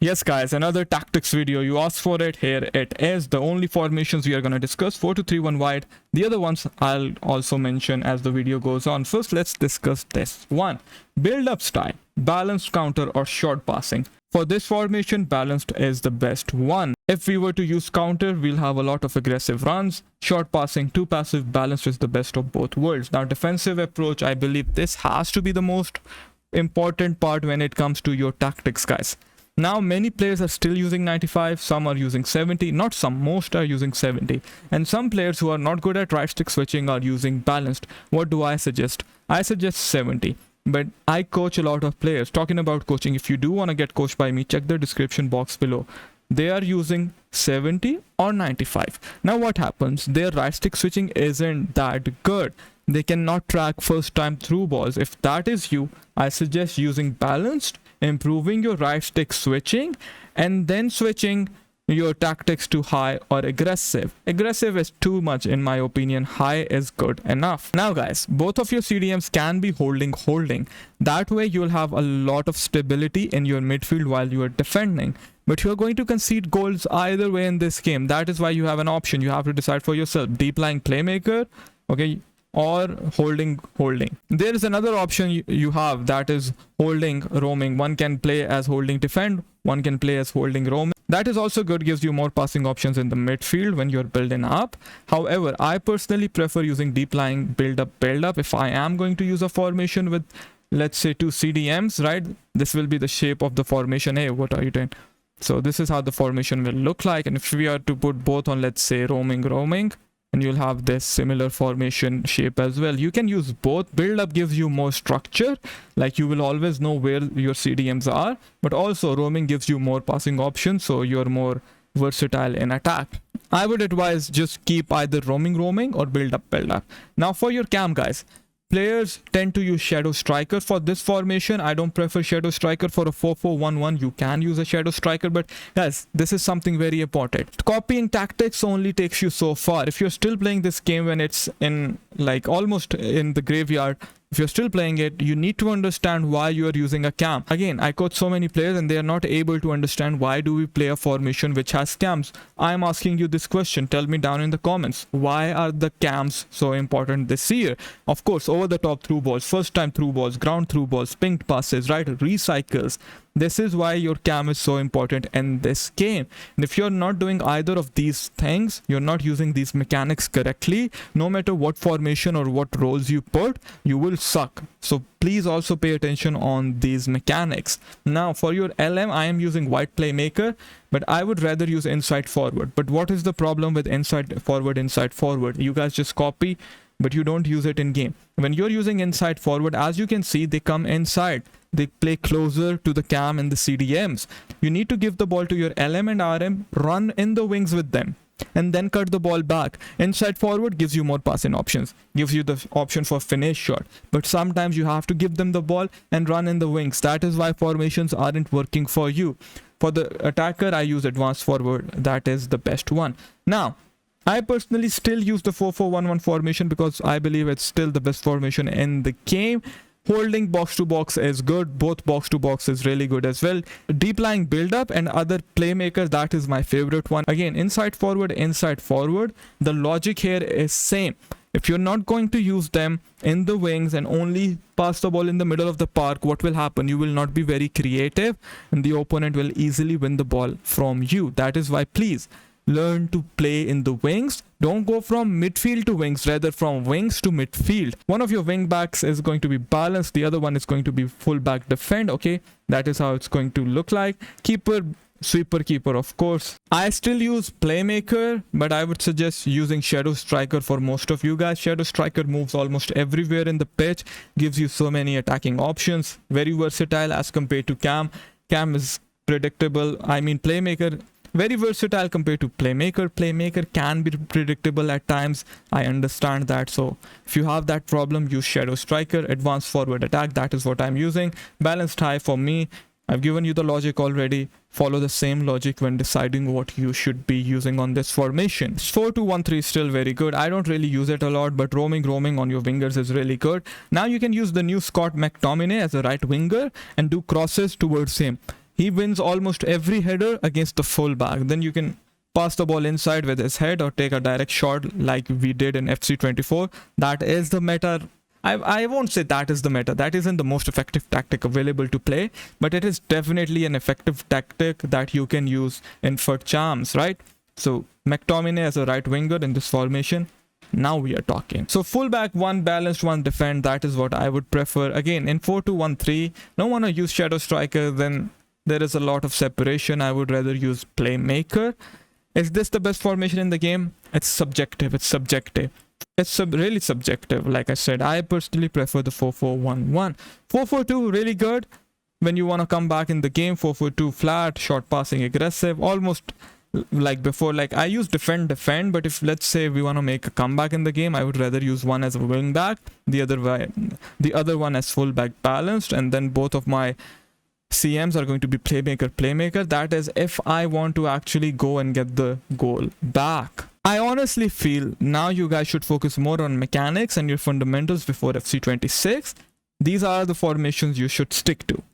Yes guys, another tactics video. You asked for it. Here it is. The only formations we are going to discuss, 4-2-3-1 wide. The other ones I'll also mention as the video goes on. First, let's discuss this one. Build up style, balanced counter or short passing. For this formation, balanced is the best one. If we were to use counter, we'll have a lot of aggressive runs. Short passing, too passive. Balanced is the best of both worlds. Now, defensive approach, I believe this has to be the most important part when it comes to your tactics, guys. Now, many players are still using 95, some are using 70, not some, most are using 70. And some players who are not good at right stick switching are using balanced. What do I suggest? I suggest 70. But I coach a lot of players. Talking about coaching, if you do want to get coached by me, check the description box below. They are using 70 or 95. Now what happens? Their right stick switching isn't that good. They cannot track first time through balls. If that is you, I suggest using balanced, improving your right stick switching, and then switching your tactics to high or aggressive. Aggressive is too much in my opinion. High is good enough. Now guys, both of your CDMs can be holding. That way you'll have a lot of stability in your midfield while you are defending. But you're going to concede goals either way in this game. That is why you have an option. You have to decide for yourself. Deep lying playmaker, okay, or holding. There is another option you have, that is holding roaming. One can play as holding defend, one can play as holding roaming. That is also good, gives you more passing options in the midfield when you're building up. However, I personally prefer using deep lying build up. If I am going to use a formation with, let's say, 2 CDMs, right, this will be the shape of the formation. Hey, what are you doing? So this is how the formation will look like. And if we are to put both on, let's say, roaming, and you'll have this similar formation shape as well. You can use both. Build up gives you more structure, like you will always know where your CDMs are, but also roaming gives you more passing options, so you're more versatile in attack. I would advise just keep either roaming or build up. Now for your cam, guys, players tend to use shadow striker for this formation. I don't prefer shadow striker. For a 4-4-1-1 you can use a shadow striker, but guys, this is something very important. Copying tactics only takes you so far. If you're still playing this game when it's in, like, almost in the graveyard, if you're still playing it, you need to understand why you are using a cam. Again, I coach so many players and they are not able to understand why do we play a formation which has cams. I am asking you this question. Tell me down in the comments. Why are the cams so important this year? Of course, over the top through balls, first time through balls, ground through balls, pinged passes, right? Recycles. This is why your cam is so important in this game. And if you're not doing either of these things, you're not using these mechanics correctly, no matter what formation or what roles you put, you will suck. So please also pay attention on these mechanics. Now for your LM, I am using white playmaker, but I would rather use inside forward. But what is the problem with inside forward? You guys just copy, but you don't use it in game. When you're using inside forward, as you can see, they come inside. They play closer to the cam and the CDMs. You need to give the ball to your LM and RM, run in the wings with them, and then cut the ball back. Inside forward gives you more passing options, gives you the option for finish shot, but sometimes you have to give them the ball and run in the wings. That is why formations aren't working for you. For the attacker, I use advanced forward. That is the best one. Now, I personally still use the 4-4-1-1 formation because I believe it's still the best formation in the game. Holding box to box is good. Both box to box is really good as well. Deep lying build up and other playmakers, that is my favorite one. Again, inside forward. The logic here is same. If you're not going to use them in the wings and only pass the ball in the middle of the park, what will happen? You will not be very creative and the opponent will easily win the ball from you. That is why please learn to play in the wings. Don't go from midfield to wings, rather from wings to midfield. One of your wing backs is going to be balanced, the other one is going to be full back defend. Okay, that is how it's going to look like. Keeper, sweeper, keeper, of course. I still use playmaker, but I would suggest using shadow striker for most of you guys. Shadow striker moves almost everywhere in the pitch, gives you so many attacking options, very versatile as compared to cam. Cam is predictable. I mean, playmaker, very versatile compared to playmaker. Playmaker can be predictable at times. I understand that. So if you have that problem, use shadow striker. Advanced forward attack, that is what I'm using. Balanced high for me. I've given you the logic already. Follow the same logic when deciding what you should be using on this formation. 4-2-1-3 is still very good. I don't really use it a lot, but roaming on your wingers is really good. Now you can use the new Scott McTominay as a right winger and do crosses towards him. he wins almost every header against the fullback. Then you can pass the ball inside with his head or take a direct shot like we did in FC24. That is the meta. I won't say that is the meta. That isn't the most effective tactic available to play, but it is definitely an effective tactic that you can use in FUT Champs, right? So McTominay as a right winger in this formation. Now we are talking. So fullback, one balanced, one defend. That is what I would prefer. Again, in 4-2-1-3, don't want to use shadow striker. Then there is a lot of separation. I would rather use playmaker. Is this the best formation in the game? It's subjective. It's subjective. It's really subjective. Like I said, I personally prefer the 4-4-1-1. 4-4-2 really good when you want to come back in the game. 4-4-2 flat, short passing, aggressive, almost like before. Like I use defend, but if let's say we want to make a comeback in the game, I would rather use one as a wing back, the other one as full back balanced, and then both of my CMs are going to be playmaker. That is if I want to actually go and get the goal back. I honestly feel now you guys should focus more on mechanics and your fundamentals before FC26. These are the formations you should stick to.